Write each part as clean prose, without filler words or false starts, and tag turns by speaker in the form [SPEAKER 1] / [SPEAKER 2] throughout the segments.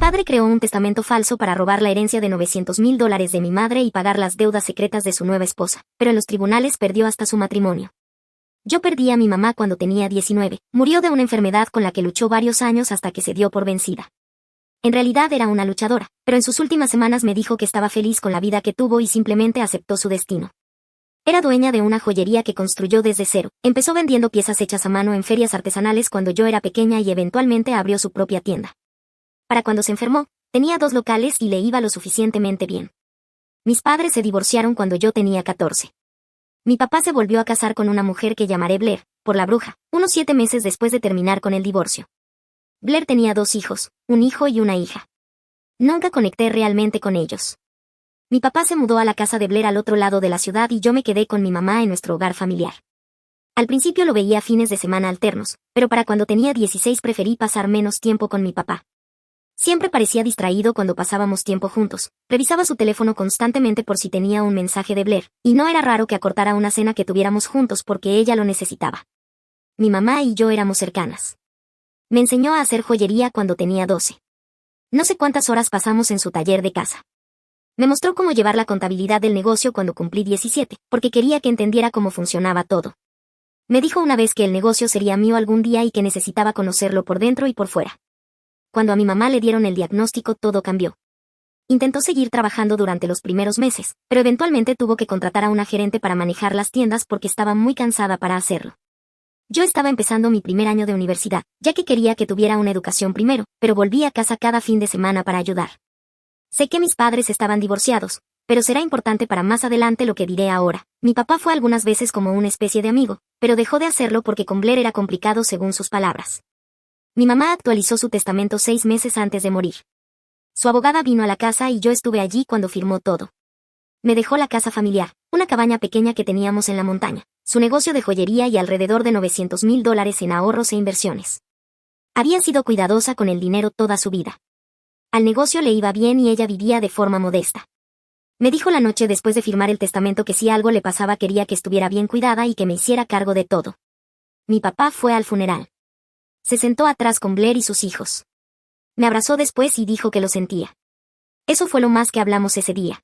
[SPEAKER 1] padre creó un testamento falso para robar la herencia de $900,000 de mi madre y pagar las deudas secretas de su nueva esposa, pero en los tribunales perdió hasta su matrimonio. Yo perdí a mi mamá cuando tenía 19, murió de una enfermedad con la que luchó varios años hasta que se dio por vencida. En realidad era una luchadora, pero en sus últimas semanas me dijo que estaba feliz con la vida que tuvo y simplemente aceptó su destino. Era dueña de una joyería que construyó desde cero, empezó vendiendo piezas hechas a mano en ferias artesanales cuando yo era pequeña y eventualmente abrió su propia tienda. Para cuando se enfermó, tenía 2 locales y le iba lo suficientemente bien. Mis padres se divorciaron cuando yo tenía 14. Mi papá se volvió a casar con una mujer que llamaré Blair, por la bruja, unos 7 meses después de terminar con el divorcio. Blair tenía 2 hijos, un hijo y una hija. Nunca conecté realmente con ellos. Mi papá se mudó a la casa de Blair al otro lado de la ciudad y yo me quedé con mi mamá en nuestro hogar familiar. Al principio lo veía fines de semana alternos, pero para cuando tenía 16 preferí pasar menos tiempo con mi papá. Siempre parecía distraído cuando pasábamos tiempo juntos, revisaba su teléfono constantemente por si tenía un mensaje de Blair, y no era raro que acortara una cena que tuviéramos juntos porque ella lo necesitaba. Mi mamá y yo éramos cercanas. Me enseñó a hacer joyería cuando tenía 12. No sé cuántas horas pasamos en su taller de casa. Me mostró cómo llevar la contabilidad del negocio cuando cumplí 17, porque quería que entendiera cómo funcionaba todo. Me dijo una vez que el negocio sería mío algún día y que necesitaba conocerlo por dentro y por fuera. Cuando a mi mamá le dieron el diagnóstico, todo cambió. Intentó seguir trabajando durante los primeros meses, pero eventualmente tuvo que contratar a una gerente para manejar las tiendas porque estaba muy cansada para hacerlo. Yo estaba empezando mi primer año de universidad, ya que quería que tuviera una educación primero, pero volví a casa cada fin de semana para ayudar. Sé que mis padres estaban divorciados, pero será importante para más adelante lo que diré ahora. Mi papá fue algunas veces como una especie de amigo, pero dejó de hacerlo porque con Blair era complicado según sus palabras. Mi mamá actualizó su testamento 6 meses antes de morir. Su abogada vino a la casa y yo estuve allí cuando firmó todo. Me dejó la casa familiar, una cabaña pequeña que teníamos en la montaña, su negocio de joyería y alrededor de $900,000 en ahorros e inversiones. Había sido cuidadosa con el dinero toda su vida. Al negocio le iba bien y ella vivía de forma modesta. Me dijo la noche después de firmar el testamento que si algo le pasaba quería que estuviera bien cuidada y que me hiciera cargo de todo. Mi papá fue al funeral. Se sentó atrás con Blair y sus hijos. Me abrazó después y dijo que lo sentía. Eso fue lo más que hablamos ese día.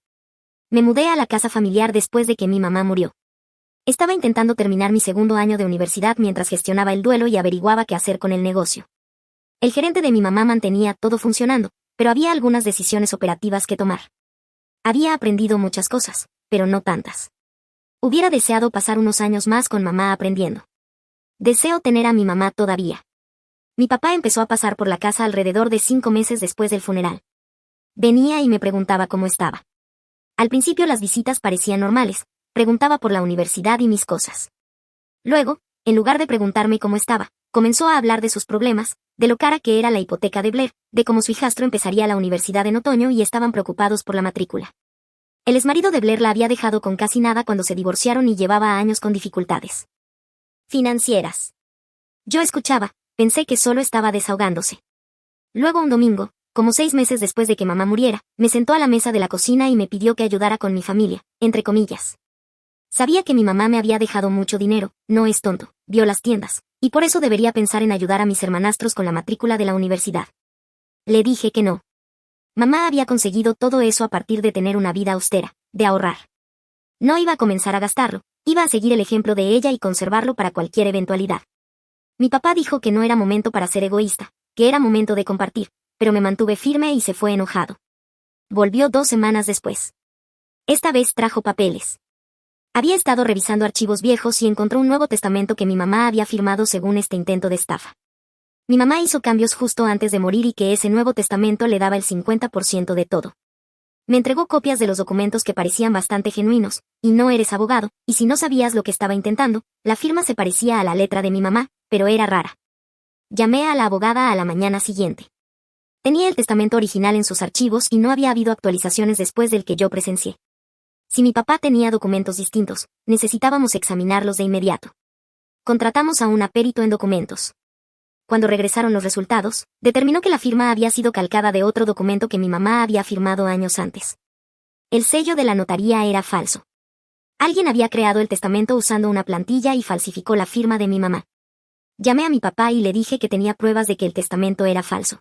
[SPEAKER 1] Me mudé a la casa familiar después de que mi mamá murió. Estaba intentando terminar mi segundo año de universidad mientras gestionaba el duelo y averiguaba qué hacer con el negocio. El gerente de mi mamá mantenía todo funcionando, pero había algunas decisiones operativas que tomar. Había aprendido muchas cosas, pero no tantas. Hubiera deseado pasar unos años más con mamá aprendiendo. Deseo tener a mi mamá todavía. Mi papá empezó a pasar por la casa alrededor de 5 meses después del funeral. Venía y me preguntaba cómo estaba. Al principio las visitas parecían normales, preguntaba por la universidad y mis cosas. Luego, en lugar de preguntarme cómo estaba, comenzó a hablar de sus problemas, de lo cara que era la hipoteca de Blair, de cómo su hijastro empezaría la universidad en otoño y estaban preocupados por la matrícula. El exmarido de Blair la había dejado con casi nada cuando se divorciaron y llevaba años con dificultades financieras. Yo escuchaba. Pensé que solo estaba desahogándose. Luego un domingo, como 6 meses después de que mamá muriera, me sentó a la mesa de la cocina y me pidió que ayudara con mi familia, entre comillas. Sabía que mi mamá me había dejado mucho dinero, no es tonto, vio las tiendas, y por eso debería pensar en ayudar a mis hermanastros con la matrícula de la universidad. Le dije que no. Mamá había conseguido todo eso a partir de tener una vida austera, de ahorrar. No iba a comenzar a gastarlo, iba a seguir el ejemplo de ella y conservarlo para cualquier eventualidad. Mi papá dijo que no era momento para ser egoísta, que era momento de compartir, pero me mantuve firme y se fue enojado. Volvió 2 semanas después. Esta vez trajo papeles. Había estado revisando archivos viejos y encontró un nuevo testamento que mi mamá había firmado según este intento de estafa. Mi mamá hizo cambios justo antes de morir y que ese nuevo testamento le daba el 50% de todo. Me entregó copias de los documentos que parecían bastante genuinos, y no eres abogado, y si no sabías lo que estaba intentando, la firma se parecía a la letra de mi mamá, pero era rara. Llamé a la abogada a la mañana siguiente. Tenía el testamento original en sus archivos y no había habido actualizaciones después del que yo presencié. Si mi papá tenía documentos distintos, necesitábamos examinarlos de inmediato. Contratamos a un perito en documentos. Cuando regresaron los resultados, determinó que la firma había sido calcada de otro documento que mi mamá había firmado años antes. El sello de la notaría era falso. Alguien había creado el testamento usando una plantilla y falsificó la firma de mi mamá. Llamé a mi papá y le dije que tenía pruebas de que el testamento era falso.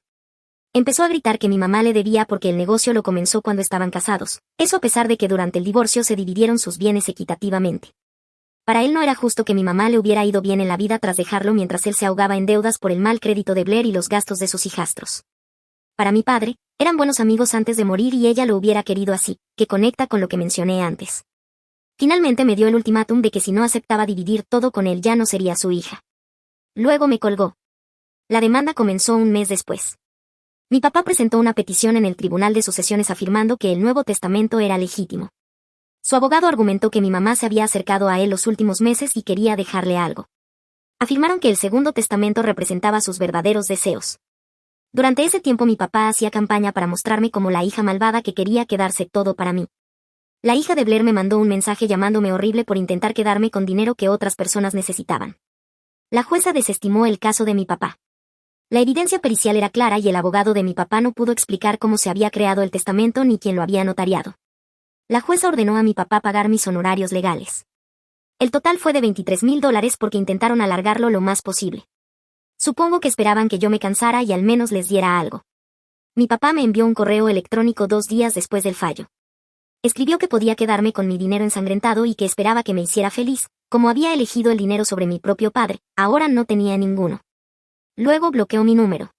[SPEAKER 1] Empezó a gritar que mi mamá le debía porque el negocio lo comenzó cuando estaban casados, eso a pesar de que durante el divorcio se dividieron sus bienes equitativamente. Para él no era justo que mi mamá le hubiera ido bien en la vida tras dejarlo mientras él se ahogaba en deudas por el mal crédito de Blair y los gastos de sus hijastros. Para mi padre, eran buenos amigos antes de morir y ella lo hubiera querido así, que conecta con lo que mencioné antes. Finalmente me dio el ultimátum de que si no aceptaba dividir todo con él ya no sería su hija. Luego me colgó. La demanda comenzó un mes después. Mi papá presentó una petición en el Tribunal de Sucesiones afirmando que el Nuevo Testamento era legítimo. Su abogado argumentó que mi mamá se había acercado a él los últimos meses y quería dejarle algo. Afirmaron que el Segundo Testamento representaba sus verdaderos deseos. Durante ese tiempo mi papá hacía campaña para mostrarme como la hija malvada que quería quedarse todo para mí. La hija de Blair me mandó un mensaje llamándome horrible por intentar quedarme con dinero que otras personas necesitaban. La jueza desestimó el caso de mi papá. La evidencia pericial era clara y el abogado de mi papá no pudo explicar cómo se había creado el testamento ni quién lo había notariado. La jueza ordenó a mi papá pagar mis honorarios legales. El total fue de $23,000 porque intentaron alargarlo lo más posible. Supongo que esperaban que yo me cansara y al menos les diera algo. Mi papá me envió un correo electrónico 2 días después del fallo. Escribió que podía quedarme con mi dinero ensangrentado y que esperaba que me hiciera feliz, como había elegido el dinero sobre mi propio padre, ahora no tenía ninguno. Luego bloqueó mi número.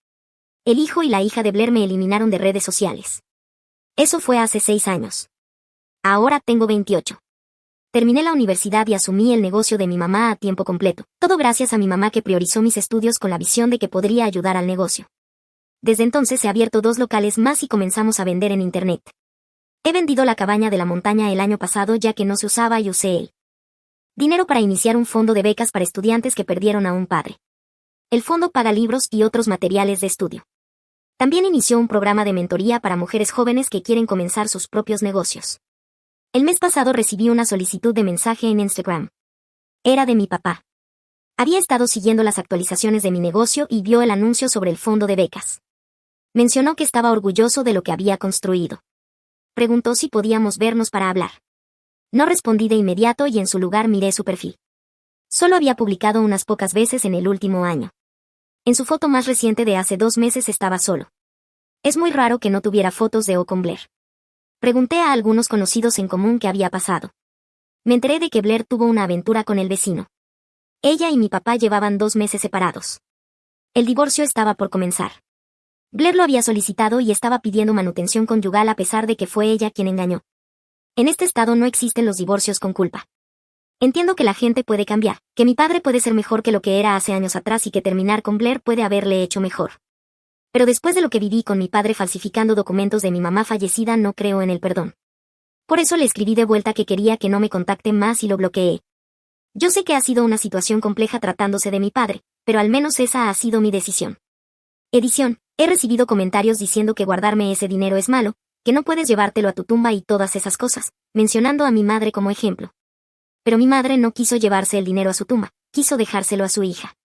[SPEAKER 1] El hijo y la hija de Blair me eliminaron de redes sociales. Eso fue hace 6 años. Ahora tengo 28. Terminé la universidad y asumí el negocio de mi mamá a tiempo completo, todo gracias a mi mamá que priorizó mis estudios con la visión de que podría ayudar al negocio. Desde entonces he abierto 2 locales más y comenzamos a vender en internet. He vendido la cabaña de la montaña el año pasado ya que no se usaba y usé el dinero para iniciar un fondo de becas para estudiantes que perdieron a un padre. El fondo paga libros y otros materiales de estudio. También inició un programa de mentoría para mujeres jóvenes que quieren comenzar sus propios negocios. El mes pasado recibí una solicitud de mensaje en Instagram. Era de mi papá. Había estado siguiendo las actualizaciones de mi negocio y vio el anuncio sobre el fondo de becas. Mencionó que estaba orgulloso de lo que había construido. Preguntó si podíamos vernos para hablar. No respondí de inmediato y en su lugar miré su perfil. Solo había publicado unas pocas veces en el último año. En su foto más reciente de hace 2 meses estaba solo. Es muy raro que no tuviera fotos de O con Blair. Pregunté a algunos conocidos en común qué había pasado. Me enteré de que Blair tuvo una aventura con el vecino. Ella y mi papá llevaban 2 meses separados. El divorcio estaba por comenzar. Blair lo había solicitado y estaba pidiendo manutención conyugal a pesar de que fue ella quien engañó. En este estado no existen los divorcios con culpa. Entiendo que la gente puede cambiar, que mi padre puede ser mejor que lo que era hace años atrás y que terminar con Blair puede haberle hecho mejor. Pero después de lo que viví con mi padre falsificando documentos de mi mamá fallecida no creo en el perdón. Por eso le escribí de vuelta que quería que no me contacte más y lo bloqueé. Yo sé que ha sido una situación compleja tratándose de mi padre, pero al menos esa ha sido mi decisión. Edición, he recibido comentarios diciendo que guardarme ese dinero es malo, que no puedes llevártelo a tu tumba y todas esas cosas, mencionando a mi madre como ejemplo. Pero mi madre no quiso llevarse el dinero a su tumba, quiso dejárselo a su hija.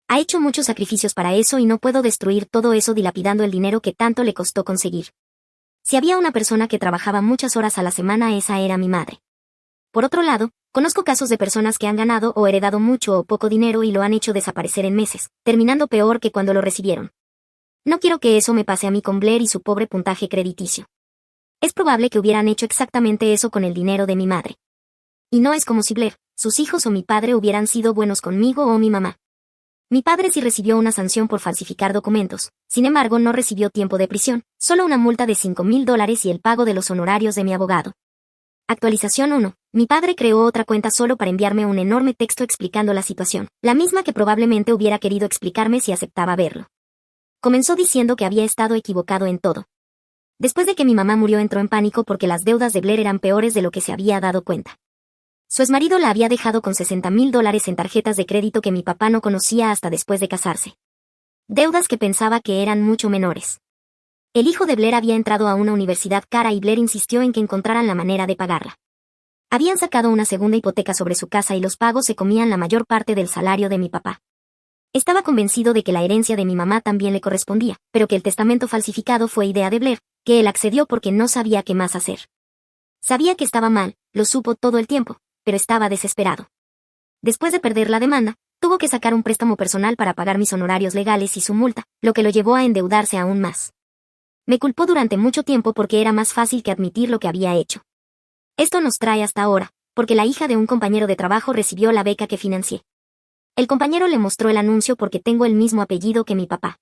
[SPEAKER 1] Ha hecho muchos sacrificios para eso y no puedo destruir todo eso dilapidando el dinero que tanto le costó conseguir. Si había una persona que trabajaba muchas horas a la semana, esa era mi madre. Por otro lado, conozco casos de personas que han ganado o heredado mucho o poco dinero y lo han hecho desaparecer en meses, terminando peor que cuando lo recibieron. No quiero que eso me pase a mí con Blair y su pobre puntaje crediticio. Es probable que hubieran hecho exactamente eso con el dinero de mi madre. Y no es como si Blair, sus hijos o mi padre hubieran sido buenos conmigo o mi mamá. Mi padre sí recibió una sanción por falsificar documentos, sin embargo no recibió tiempo de prisión, solo una multa de $5,000 y el pago de los honorarios de mi abogado. Actualización 1. Mi padre creó otra cuenta solo para enviarme un enorme texto explicando la situación, la misma que probablemente hubiera querido explicarme si aceptaba verlo. Comenzó diciendo que había estado equivocado en todo. Después de que mi mamá murió entró en pánico porque las deudas de Blair eran peores de lo que se había dado cuenta. Su exmarido la había dejado con $60,000 en tarjetas de crédito que mi papá no conocía hasta después de casarse. Deudas que pensaba que eran mucho menores. El hijo de Blair había entrado a una universidad cara y Blair insistió en que encontraran la manera de pagarla. Habían sacado una segunda hipoteca sobre su casa y los pagos se comían la mayor parte del salario de mi papá. Estaba convencido de que la herencia de mi mamá también le correspondía, pero que el testamento falsificado fue idea de Blair, que él accedió porque no sabía qué más hacer. Sabía que estaba mal, lo supo todo el tiempo, pero estaba desesperado. Después de perder la demanda, tuvo que sacar un préstamo personal para pagar mis honorarios legales y su multa, lo que lo llevó a endeudarse aún más. Me culpó durante mucho tiempo porque era más fácil que admitir lo que había hecho. Esto nos trae hasta ahora, porque la hija de un compañero de trabajo recibió la beca que financié. El compañero le mostró el anuncio porque tengo el mismo apellido que mi papá.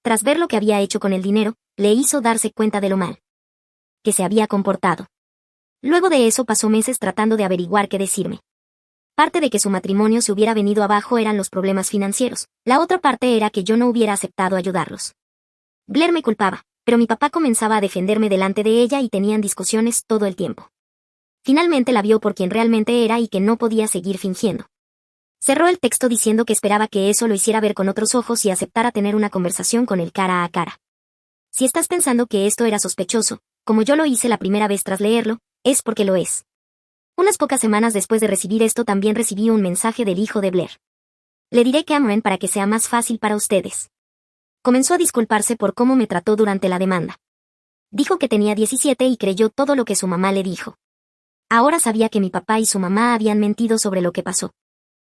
[SPEAKER 1] Tras ver lo que había hecho con el dinero, le hizo darse cuenta de lo mal que se había comportado. Luego de eso pasó meses tratando de averiguar qué decirme. Parte de que su matrimonio se hubiera venido abajo eran los problemas financieros, la otra parte era que yo no hubiera aceptado ayudarlos. Blair me culpaba, pero mi papá comenzaba a defenderme delante de ella y tenían discusiones todo el tiempo. Finalmente la vio por quien realmente era y que no podía seguir fingiendo. Cerró el texto diciendo que esperaba que eso lo hiciera ver con otros ojos y aceptara tener una conversación con él cara a cara. Si estás pensando que esto era sospechoso, como yo lo hice la primera vez tras leerlo, es porque lo es. Unas pocas semanas después de recibir esto también recibí un mensaje del hijo de Blair. Le diré Cameron para que sea más fácil para ustedes. Comenzó a disculparse por cómo me trató durante la demanda. Dijo que tenía 17 y creyó todo lo que su mamá le dijo. Ahora sabía que mi papá y su mamá habían mentido sobre lo que pasó.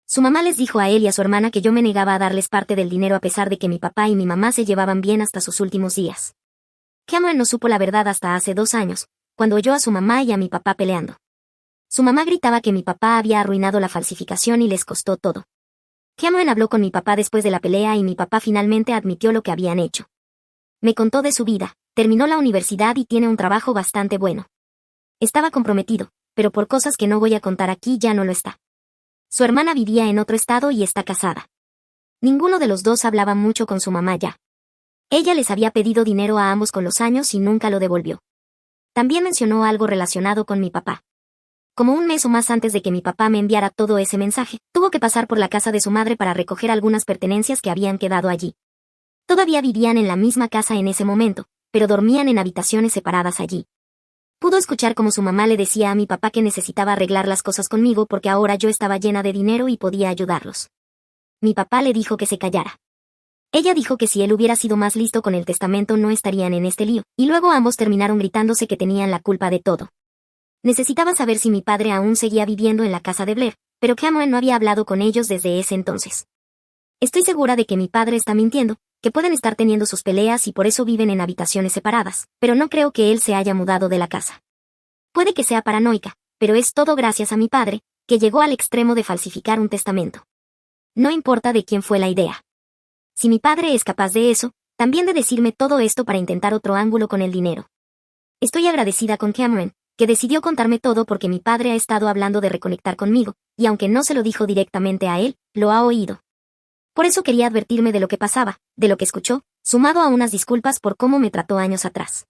[SPEAKER 1] Su mamá les dijo a él y a su hermana que yo me negaba a darles parte del dinero a pesar de que mi papá y mi mamá se llevaban bien hasta sus últimos días. Cameron no supo la verdad hasta hace 2 años, cuando oyó a su mamá y a mi papá peleando. Su mamá gritaba que mi papá había arruinado la falsificación y les costó todo. Cameron habló con mi papá después de la pelea y mi papá finalmente admitió lo que habían hecho. Me contó de su vida, terminó la universidad y tiene un trabajo bastante bueno. Estaba comprometido, pero por cosas que no voy a contar aquí ya no lo está. Su hermana vivía en otro estado y está casada. Ninguno de los dos hablaba mucho con su mamá ya. Ella les había pedido dinero a ambos con los años y nunca lo devolvió. También mencionó algo relacionado con mi papá. Como un mes o más antes de que mi papá me enviara todo ese mensaje, tuvo que pasar por la casa de su madre para recoger algunas pertenencias que habían quedado allí. Todavía vivían en la misma casa en ese momento, pero dormían en habitaciones separadas allí. Pudo escuchar cómo su mamá le decía a mi papá que necesitaba arreglar las cosas conmigo porque ahora yo estaba llena de dinero y podía ayudarlos. Mi papá le dijo que se callara. Ella dijo que si él hubiera sido más listo con el testamento no estarían en este lío, y luego ambos terminaron gritándose que tenían la culpa de todo. Necesitaban saber si mi padre aún seguía viviendo en la casa de Blair, pero Cameron no había hablado con ellos desde ese entonces. Estoy segura de que mi padre está mintiendo, que pueden estar teniendo sus peleas y por eso viven en habitaciones separadas, pero no creo que él se haya mudado de la casa. Puede que sea paranoica, pero es todo gracias a mi padre, que llegó al extremo de falsificar un testamento. No importa de quién fue la idea. Si mi padre es capaz de eso, también de decirme todo esto para intentar otro ángulo con el dinero. Estoy agradecida con Cameron, que decidió contarme todo porque mi padre ha estado hablando de reconectar conmigo, y aunque no se lo dijo directamente a él, lo ha oído. Por eso quería advertirme de lo que pasaba, de lo que escuchó, sumado a unas disculpas por cómo me trató años atrás.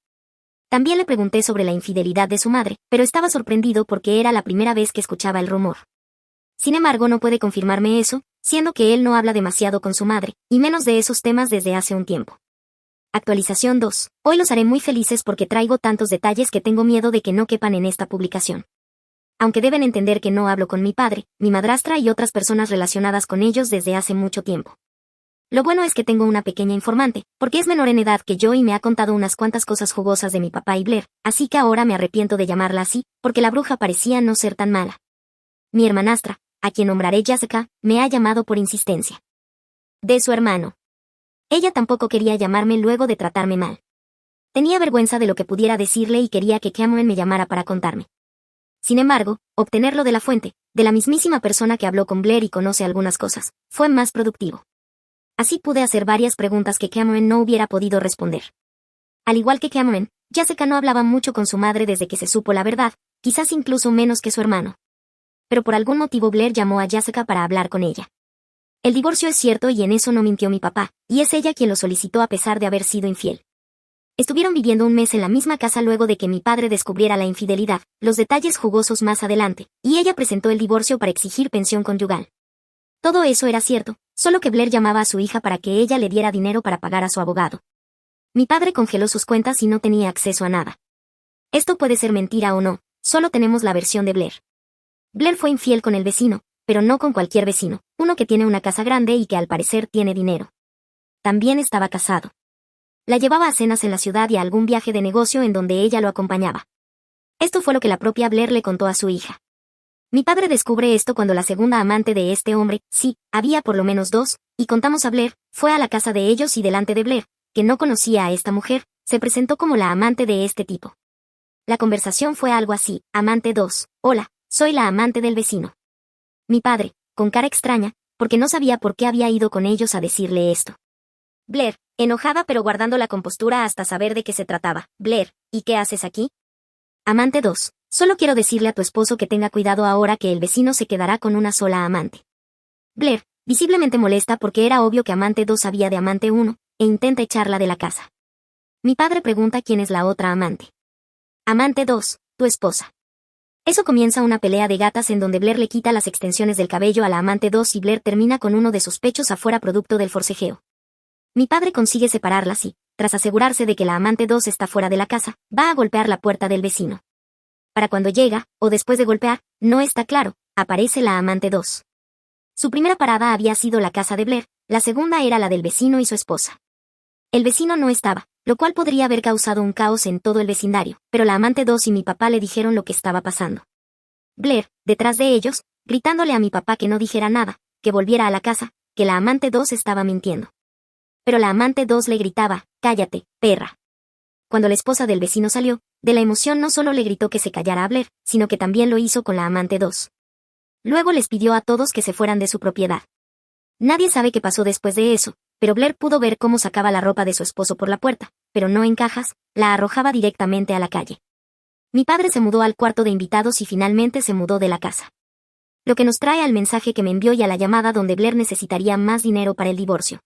[SPEAKER 1] También le pregunté sobre la infidelidad de su madre, pero estaba sorprendido porque era la primera vez que escuchaba el rumor. Sin embargo, no puede confirmarme eso, siendo que él no habla demasiado con su madre, y menos de esos temas desde hace un tiempo. Actualización 2. Hoy los haré muy felices porque traigo tantos detalles que tengo miedo de que no quepan en esta publicación. Aunque deben entender que no hablo con mi padre, mi madrastra y otras personas relacionadas con ellos desde hace mucho tiempo. Lo bueno es que tengo una pequeña informante, porque es menor en edad que yo y me ha contado unas cuantas cosas jugosas de mi papá y Blair, así que ahora me arrepiento de llamarla así, porque la bruja parecía no ser tan mala. Mi hermanastra, a quien nombraré Jessica, me ha llamado por insistencia. De su hermano. Ella tampoco quería llamarme luego de tratarme mal. Tenía vergüenza de lo que pudiera decirle y quería que Cameron me llamara para contarme. Sin embargo, obtenerlo de la fuente, de la mismísima persona que habló con Blair y conoce algunas cosas, fue más productivo. Así pude hacer varias preguntas que Cameron no hubiera podido responder. Al igual que Cameron, Jessica no hablaba mucho con su madre desde que se supo la verdad, quizás incluso menos que su hermano. Pero por algún motivo Blair llamó a Jessica para hablar con ella. El divorcio es cierto y en eso no mintió mi papá, y es ella quien lo solicitó a pesar de haber sido infiel. Estuvieron viviendo un mes en la misma casa luego de que mi padre descubriera la infidelidad, los detalles jugosos más adelante, y ella presentó el divorcio para exigir pensión conyugal. Todo eso era cierto, solo que Blair llamaba a su hija para que ella le diera dinero para pagar a su abogado. Mi padre congeló sus cuentas y no tenía acceso a nada. Esto puede ser mentira o no, solo tenemos la versión de Blair. Blair fue infiel con el vecino, pero no con cualquier vecino, uno que tiene una casa grande y que al parecer tiene dinero. También estaba casado. La llevaba a cenas en la ciudad y a algún viaje de negocio en donde ella lo acompañaba. Esto fue lo que la propia Blair le contó a su hija. Mi padre descubre esto cuando la segunda amante de este hombre, sí, había por lo menos 2, y contamos a Blair, fue a la casa de ellos y delante de Blair, que no conocía a esta mujer, Se presentó como la amante de este tipo. La conversación fue algo así: amante 2, hola, soy la amante del vecino. Mi padre, con cara extraña, porque no sabía por qué había ido con ellos a decirle esto. Blair, enojada pero guardando la compostura hasta saber de qué se trataba. Blair, ¿y qué haces aquí? Amante 2, solo quiero decirle a tu esposo que tenga cuidado ahora que el vecino se quedará con una sola amante. Blair, visiblemente molesta porque era obvio que amante 2 sabía de amante 1, e intenta echarla de la casa. Mi padre pregunta quién es la otra amante. Amante 2, tu esposa. Eso comienza una pelea de gatas en donde Blair le quita las extensiones del cabello a la amante 2 y Blair termina con uno de sus pechos afuera producto del forcejeo. Mi padre consigue separarlas y, tras asegurarse de que la amante 2 está fuera de la casa, va a golpear la puerta del vecino. Para cuando llega, o después de golpear, no está claro, aparece la amante 2. Su primera parada había sido la casa de Blair, la segunda era la del vecino y su esposa. El vecino no estaba, lo cual podría haber causado un caos en todo el vecindario, pero la amante 2 y mi papá le dijeron lo que estaba pasando. Blair, detrás de ellos, gritándole a mi papá que no dijera nada, que volviera a la casa, que la amante 2 estaba mintiendo. Pero la amante 2 le gritaba, cállate, perra. Cuando la esposa del vecino salió, de la emoción no solo le gritó que se callara a Blair, sino que también lo hizo con la amante 2. Luego les pidió a todos que se fueran de su propiedad. Nadie sabe qué pasó después de eso, pero Blair pudo ver cómo sacaba la ropa de su esposo por la puerta, pero no en cajas, la arrojaba directamente a la calle. Mi padre se mudó al cuarto de invitados y finalmente se mudó de la casa. Lo que nos trae al mensaje que me envió y a la llamada donde Blair necesitaría más dinero para el divorcio.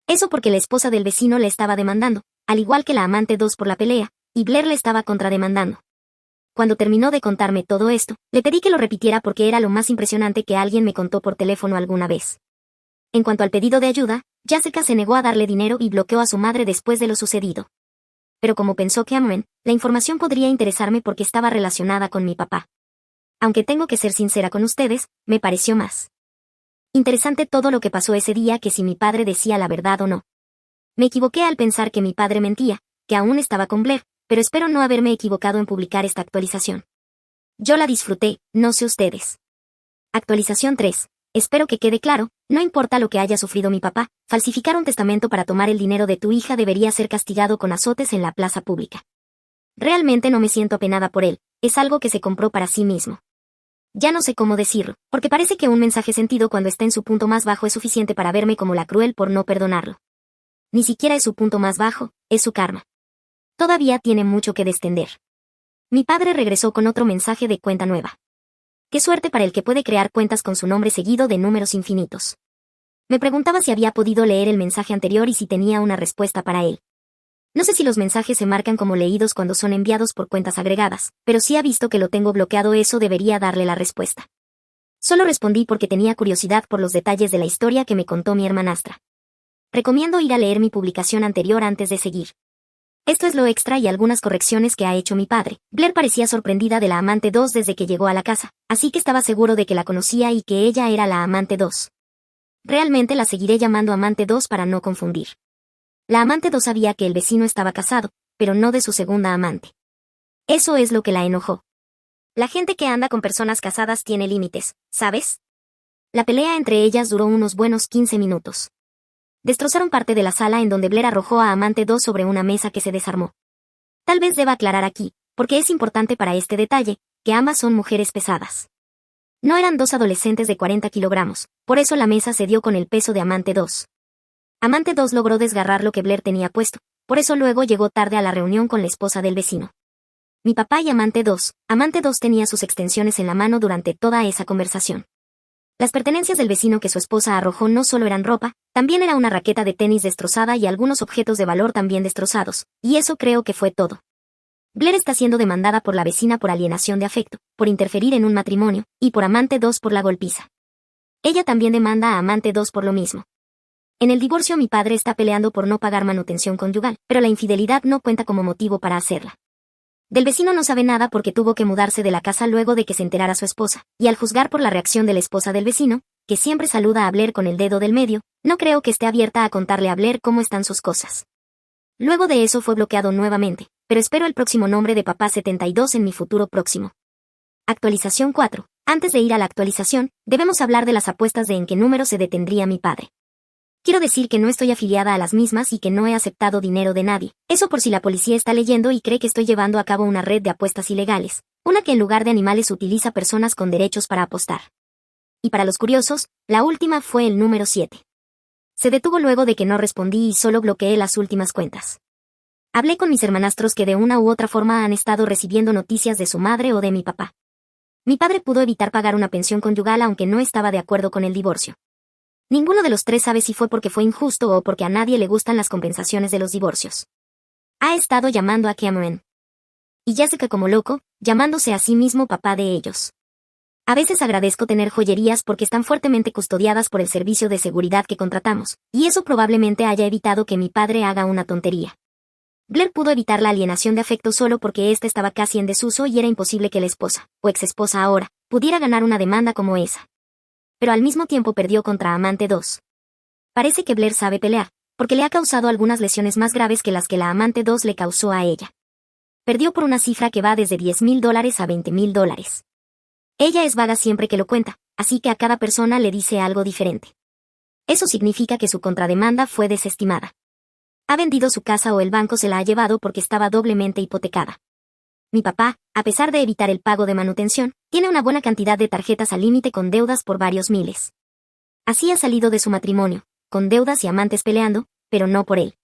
[SPEAKER 1] Eso porque la esposa del vecino le estaba demandando, al igual que la amante 2 por la pelea, y Blair le estaba contrademandando. Cuando terminó de contarme todo esto, le pedí que lo repitiera porque era lo más impresionante que alguien me contó por teléfono alguna vez. En cuanto al pedido de ayuda, Jessica se negó a darle dinero y bloqueó a su madre después de lo sucedido. Pero como pensó que amén, la información podría interesarme porque estaba relacionada con mi papá. Aunque tengo que ser sincera con ustedes, me pareció más interesante todo lo que pasó ese día que si mi padre decía la verdad o no. Me equivoqué al pensar que mi padre mentía, que aún estaba con Blair, pero espero no haberme equivocado en publicar esta actualización. Yo la disfruté, no sé ustedes. Actualización 3. Espero que quede claro, no importa lo que haya sufrido mi papá, falsificar un testamento para tomar el dinero de tu hija debería ser castigado con azotes en la plaza pública. Realmente no me siento apenada por él, es algo que se compró para sí mismo. Ya no sé cómo decirlo, porque parece que un mensaje sentido cuando está en su punto más bajo es suficiente para verme como la cruel por no perdonarlo. Ni siquiera es su punto más bajo, es su karma. Todavía tiene mucho que descender. Mi padre regresó con otro mensaje de cuenta nueva. Qué suerte para el que puede crear cuentas con su nombre seguido de números infinitos. Me preguntaba si había podido leer el mensaje anterior y si tenía una respuesta para él. No sé si los mensajes se marcan como leídos cuando son enviados por cuentas agregadas, pero si ha visto que lo tengo bloqueado eso debería darle la respuesta. Solo respondí porque tenía curiosidad por los detalles de la historia que me contó mi hermanastra. Recomiendo ir a leer mi publicación anterior antes de seguir. Esto es lo extra y algunas correcciones que ha hecho mi padre. Blair parecía sorprendida de la amante 2 desde que llegó a la casa, así que estaba seguro de que la conocía y que ella era la amante 2. Realmente la seguiré llamando amante 2 para no confundir. La amante 2 sabía que el vecino estaba casado, pero no de su segunda amante. Eso es lo que la enojó. La gente que anda con personas casadas tiene límites, ¿sabes? La pelea entre ellas duró unos buenos 15 minutos. Destrozaron parte de la sala en donde Blair arrojó a amante 2 sobre una mesa que se desarmó. Tal vez deba aclarar aquí, porque es importante para este detalle, que ambas son mujeres pesadas. No eran dos adolescentes de 40 kilogramos, por eso la mesa cedió con el peso de amante 2. Amante 2 logró desgarrar lo que Blair tenía puesto, por eso luego llegó tarde a la reunión con la esposa del vecino. Mi papá y amante 2 tenía sus extensiones en la mano durante toda esa conversación. Las pertenencias del vecino que su esposa arrojó no solo eran ropa, también era una raqueta de tenis destrozada y algunos objetos de valor también destrozados, y eso creo que fue todo. Blair está siendo demandada por la vecina por alienación de afecto, por interferir en un matrimonio, y por amante 2 por la golpiza. Ella también demanda a amante 2 por lo mismo. En el divorcio mi padre está peleando por no pagar manutención conyugal, pero la infidelidad no cuenta como motivo para hacerla. Del vecino no sabe nada porque tuvo que mudarse de la casa luego de que se enterara su esposa, y al juzgar por la reacción de la esposa del vecino, que siempre saluda a Blair con el dedo del medio, no creo que esté abierta a contarle a Blair cómo están sus cosas. Luego de eso fue bloqueado nuevamente, pero espero el próximo nombre de papá 72 en mi futuro próximo. Actualización 4. Antes de ir a la actualización, debemos hablar de las apuestas de en qué número se detendría mi padre. Quiero decir que no estoy afiliada a las mismas y que no he aceptado dinero de nadie. Eso por si la policía está leyendo y cree que estoy llevando a cabo una red de apuestas ilegales, una que en lugar de animales utiliza personas con derechos para apostar. Y para los curiosos, la última fue el número 7. Se detuvo luego de que no respondí y solo bloqueé las últimas cuentas. Hablé con mis hermanastros que de una u otra forma han estado recibiendo noticias de su madre o de mi papá. Mi padre pudo evitar pagar una pensión conyugal aunque no estaba de acuerdo con el divorcio. Ninguno de los tres sabe si fue porque fue injusto o porque a nadie le gustan las compensaciones de los divorcios. Ha estado llamando a Cameron. Y Jessica como loco, llamándose a sí mismo papá de ellos. A veces agradezco tener joyerías porque están fuertemente custodiadas por el servicio de seguridad que contratamos, y eso probablemente haya evitado que mi padre haga una tontería. Blair pudo evitar la alienación de afecto solo porque ésta estaba casi en desuso y era imposible que la esposa, o exesposa ahora, pudiera ganar una demanda como esa. Pero al mismo tiempo perdió contra amante 2. Parece que Blair sabe pelear, porque le ha causado algunas lesiones más graves que las que la amante 2 le causó a ella. Perdió por una cifra que va desde $10,000 a $20,000. Ella es vaga siempre que lo cuenta, así que a cada persona le dice algo diferente. Eso significa que su contrademanda fue desestimada. Ha vendido su casa o el banco se la ha llevado porque estaba doblemente hipotecada. Mi papá, a pesar de evitar el pago de manutención, tiene una buena cantidad de tarjetas al límite con deudas por varios miles. Así ha salido de su matrimonio, con deudas y amantes peleando, pero no por él.